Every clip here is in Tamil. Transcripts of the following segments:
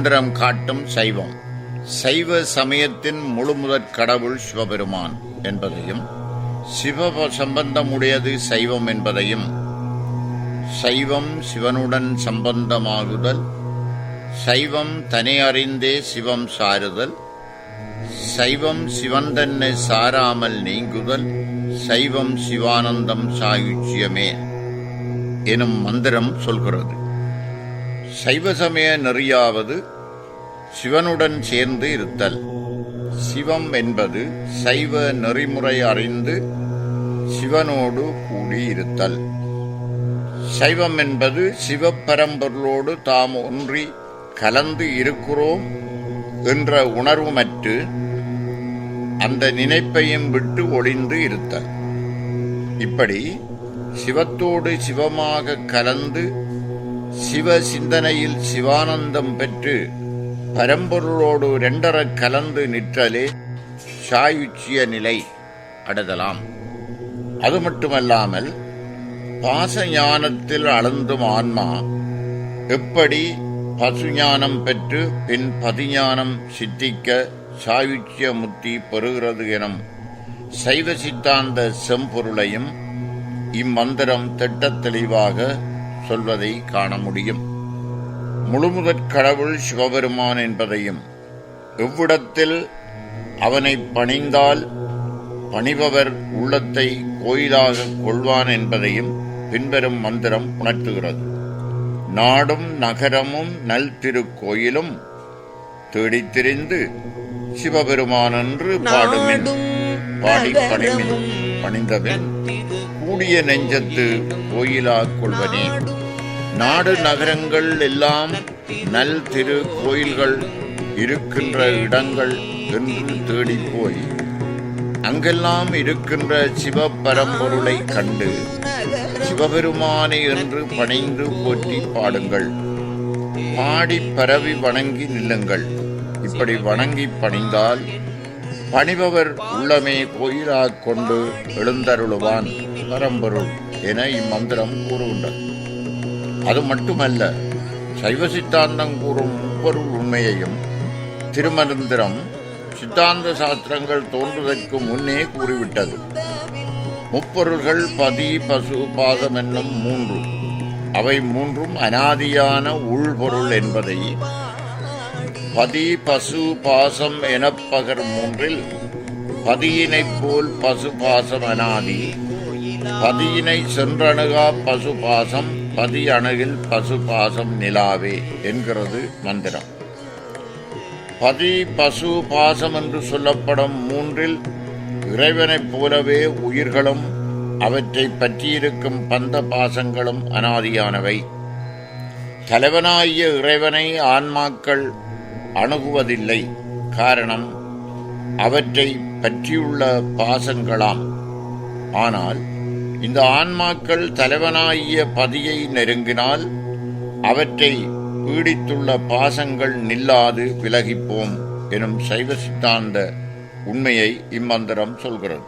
இம்மந்திரம் காட்டும் சைவம். சைவ சமயத்தின் முழுமுதற் கடவுள் சிவபெருமான் என்பதையும், சிவ சம்பந்தமுடையது சைவம் என்பதையும், சைவம் சிவனுடன் சம்பந்தமாகுதல், சைவம் தனி அறிந்தே சிவம் சாருதல், சைவம் சிவன் தன்னை சாராமல் நீங்குதல், சைவம் சிவானந்தம் சாயுச்சியமே எனும் மந்திரம் சொல்கிறது. சைவ சமய நெறியாவது சிவனுடன் சேர்ந்து இருத்தல். சிவம் என்பது சைவ நெறிமுறை அறிந்து சிவனோடு கூடியிருத்தல். சைவம் என்பது சிவப்பரம்பொருளோடு தாம் ஒன்றி கலந்து இருக்கிறோம் என்ற உணர்வுமற்று அந்த நினைப்பையும் விட்டு ஒளிந்து இருத்தல். இப்படி சிவத்தோடு சிவமாக கலந்து சிவ சிந்தனையில் சிவானந்தம் பெற்று பரம்பொருளோடு இரண்டர கலந்து நிற்றலே சாயுச்சிய நிலை அடைதலாம். அது மட்டுமல்லாமல் பாச ஞானத்தில் அளந்தும் ஆன்மா எப்படி பசுஞானம் பெற்று பின் பதிஞானம் சித்திக்க சாயுச்சிய முத்தி பெறுகிறது எனும் சைவ சித்தாந்த செம்பொருளையும் இம்மந்திரம் திட்டத் தெளிவாக சொல்வதை காண முடியும். முழுமுதற் கடவுள் சிவபெருமான் என்பதையும், எவ்விடத்தில் அவனை பணிந்தால் பணிபவர் உள்ளத்தை கோயிலாக கொள்வான் என்பதையும் பின்வரும் மந்திரம் உணர்த்துகிறது. நாடும் நகரமும் நல் திருக்கோயிலும் தேடித் திரிந்து சிவபெருமான் என்று பாடுமின் பாடி பணிமின் பணிந்தவன் கூடிய நெஞ்சத்து கோயிலா கொள்வனே. நாடு நகரங்கள் எல்லாம் நல் திரு கோயில்கள் இருக்கின்ற இடங்கள் என்று தேடிப்போய் அங்கெல்லாம் இருக்கின்ற சிவ பரம்பொருளை கண்டு சிவபெருமானை என்று பணிந்து போற்றி பாடுங்கள். பாடி பரவி வணங்கி நில்லுங்கள். இப்படி வணங்கி பணிந்தால் பணிபவர் உள்ளமே கோயிலாக கொண்டு எழுந்தருளுவான் பரம்பொருள் என இம்மந்திரம் கூறுகின்றது. அது மட்டுமல்ல, சைவ சித்தாந்தம் கூறும் முப்பொருள் உண்மையையும் திருமந்திரம் சித்தாந்த சாஸ்திரங்கள் தோன்றுவதற்கு முன்னே கூறிவிட்டது. முப்பொருள்கள் பதி பசு பாசம் என்னும் மூன்று. அவை மூன்றும் அனாதியான உள்பொருள் என்பதை பதி பசு பாசம் எனப்பகர் மூன்றில் பதியினைப் போல் பசு பாசம் அனாதி, பதியினை சென்றணுகா பசு பாசம், பதி அணுகில் பசு பாசம் நிலாவே என்கிறது மந்திரம். பதி பசு பாசம் என்று சொல்லப்படும் மூன்றில் இறைவனைப் போலவே உயிர்களும் அவற்றை பற்றியிருக்கும் பந்த பாசங்களும் அனாதியானவை. தலைவனாகிய இறைவனை ஆன்மாக்கள் அணுகுவதில்லை. காரணம் அவற்றை பற்றியுள்ள பாசங்களாம். ஆனால் இந்த ஆன்மாக்கள் தலைவனாகிய பதியை நெருங்கினால் அவற்றை பீடித்துள்ள பாசங்கள் நில்லாது விலகிப்போம் எனும் சைவ சித்தாந்த உண்மையை இம்மந்திரம் சொல்கிறது.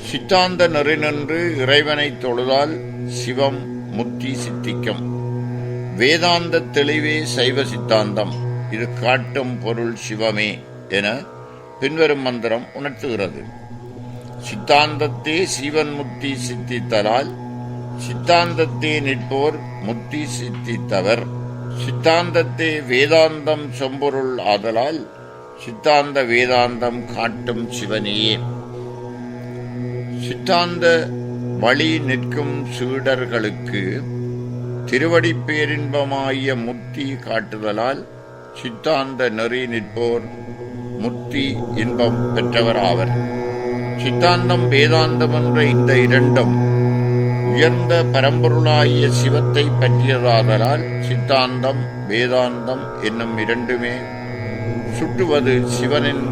சித்தாந்த நெறி நின்று இறைவனை தொழுதால் சிவம் முத்தி சித்திக்கும். வேதாந்த தெளிவே சைவ சித்தாந்தம். இது காட்டும் பொருள் சிவமே என பின்வரும் மந்திரம் உணர்த்துகிறது. சித்தாந்தத்தே சிவன் முத்தி சித்தித்தலால் சித்தாந்தத்தே நிற்போர் முத்தி சித்தித்தவர். சித்தாந்தத்தே வேதாந்தம் செம்பொருள் ஆதலால் சித்தாந்த வேதாந்தம் காட்டும் சிவனையே. சித்தாந்த வழி நிற்கும் சீடர்களுக்கு திருவடி பேரின்பமாகிய முத்தி காட்டுதலால் சித்தாந்த நெறி நிற்போர் முத்தி இன்பம் பெற்றவர் ஆவர். சித்தாந்தம் வேதாந்தம் என்ற இந்த இரண்டும் உயர்ந்த பரம்பொருளாகிய சிவத்தை பற்றியதாதலால் சித்தாந்தம் வேதாந்தம் என்னும் இரண்டுமே சுட்டுவது சிவனின்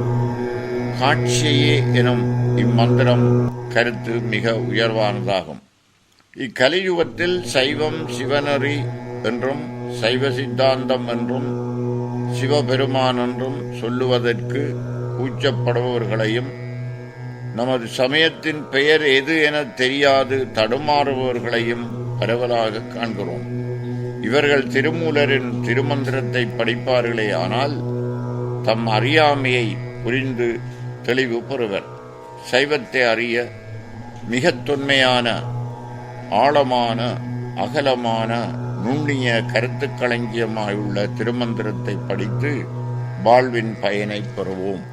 காட்சியே எனும் இம்மந்திரம் கருத்து மிக உயர்வானதாகும். இக்கலியுகத்தில் சைவம் சிவநெறி என்றும் சைவ சித்தாந்தம் என்றும் சிவபெருமான் என்றும் சொல்லுவதற்கு கூச்சப்படுபவர்களையும் நமது சமயத்தின் பெயர் எது என தெரியாது தடுமாறுபவர்களையும் பரவலாக காண்கிறோம். இவர்கள் திருமூலரின் திருமந்திரத்தை படிப்பார்களே ஆனால் தம் அறியாமையை புரிந்து தெளிவு பெறுவர். சைவத்தை அறிய மிக தொன்மையான ஆழமான அகலமான நுண்ணிய கருத்துக்களஞ்சியமாயுள்ள திருமந்திரத்தை படித்து வாழ்வின் பயனை பெறுவோம்.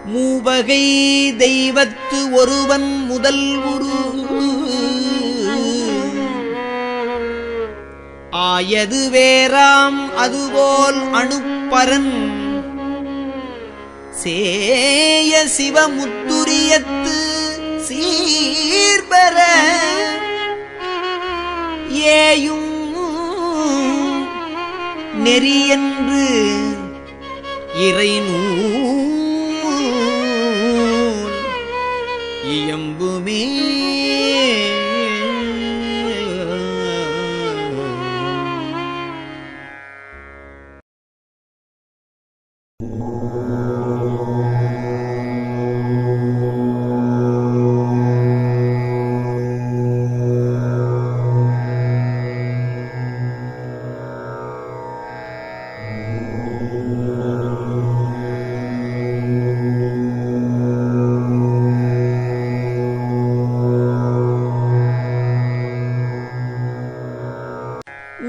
மூவகை தெய்வத்து ஒருவன் முதல் உரு ஆயது வேறாம் அதுபோல் அணுப்பரன் சேய சிவமுத்துரியத்து சீர்பர ஏயும் நெறியென்று இறைநூ இயம்புமே.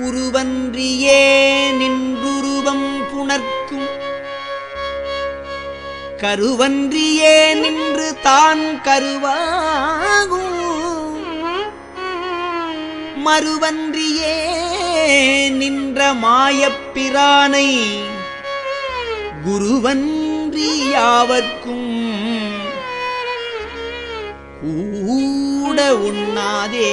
உருவன்றியே நின்றுருவம் புணர்க்கும் கருவன்றியே நின்று தான் கருவாகும் மறுவன்றியே நின்ற மாயப்பிரானை குருவன்றி யாவர்க்கும் கூட உண்ணாதே.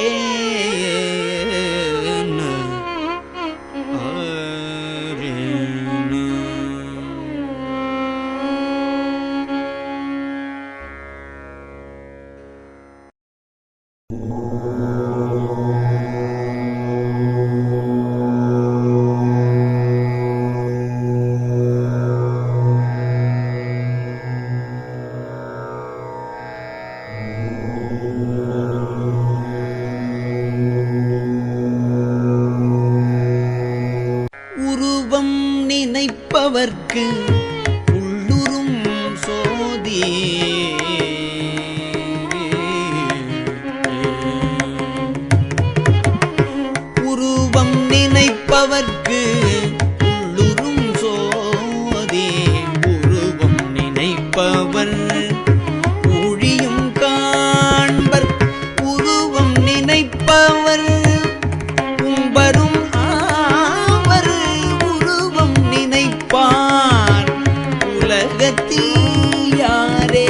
உருவம் நினைப்பவர்க்கு உள்ளுறும் சோதி உருவம் நினைப்பவர்க்கு உள்ளுறும் சோதி உருவம் நினைப்பவர் ஊழியும் காண்பர் உருவம் நினைப்பவர் உம்பரும் ஆவர் உருவம் நினைப்பார் உலகத்தில் யாரே.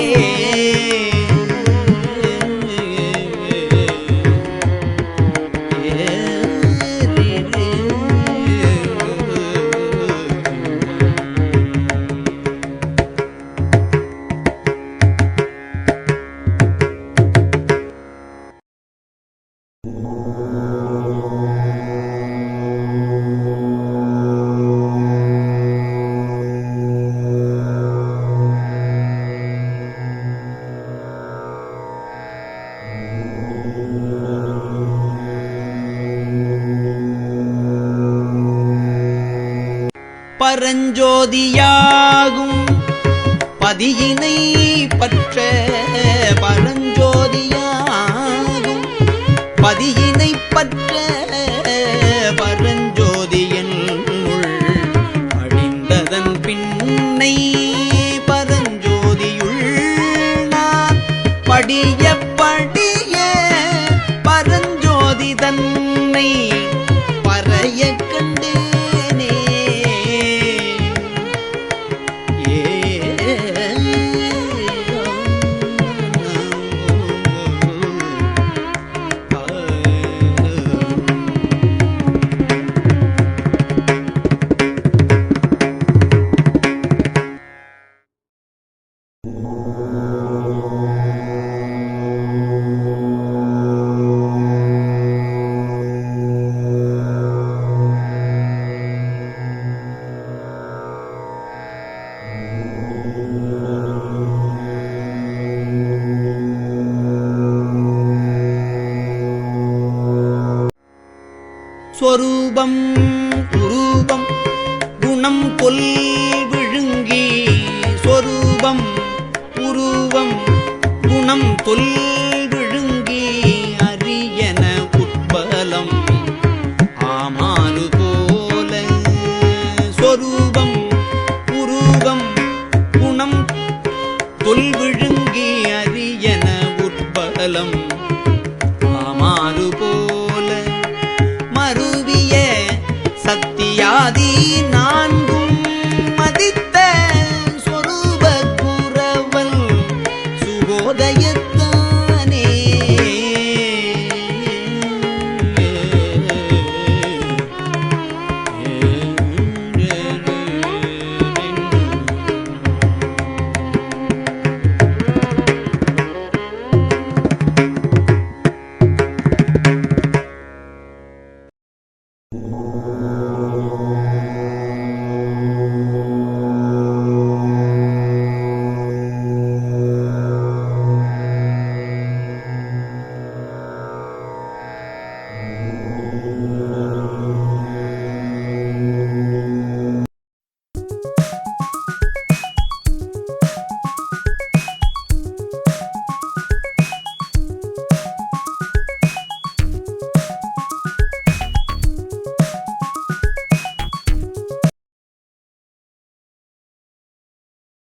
பரஞ்சோதியாகும் பதியினை பற்ற பரஞ்சோதியாகும் பதியினை பற்ற பரஞ்சோதியன் அழிந்ததன் பின்னை பரஞ்சோதியுள் நான் படிய படிய பரஞ்சோதி தன்னை பறைய கண்டேனே. சொரூபம் உரூபம் குணம் கொல் விழுங்கி சொரூபம் உருவம் குணம் தொல் விழுங்கி அரியன உட்பலம் ஆமாறு போல சொரூபம் உருவம் குணம் தொல் விழுங்கி அரியன உட்பலம் ஆமாறு போல மருவிய சத்தியாதி நான்கும் மதித்த சொரூப குரவல் சுகோதயத்தானே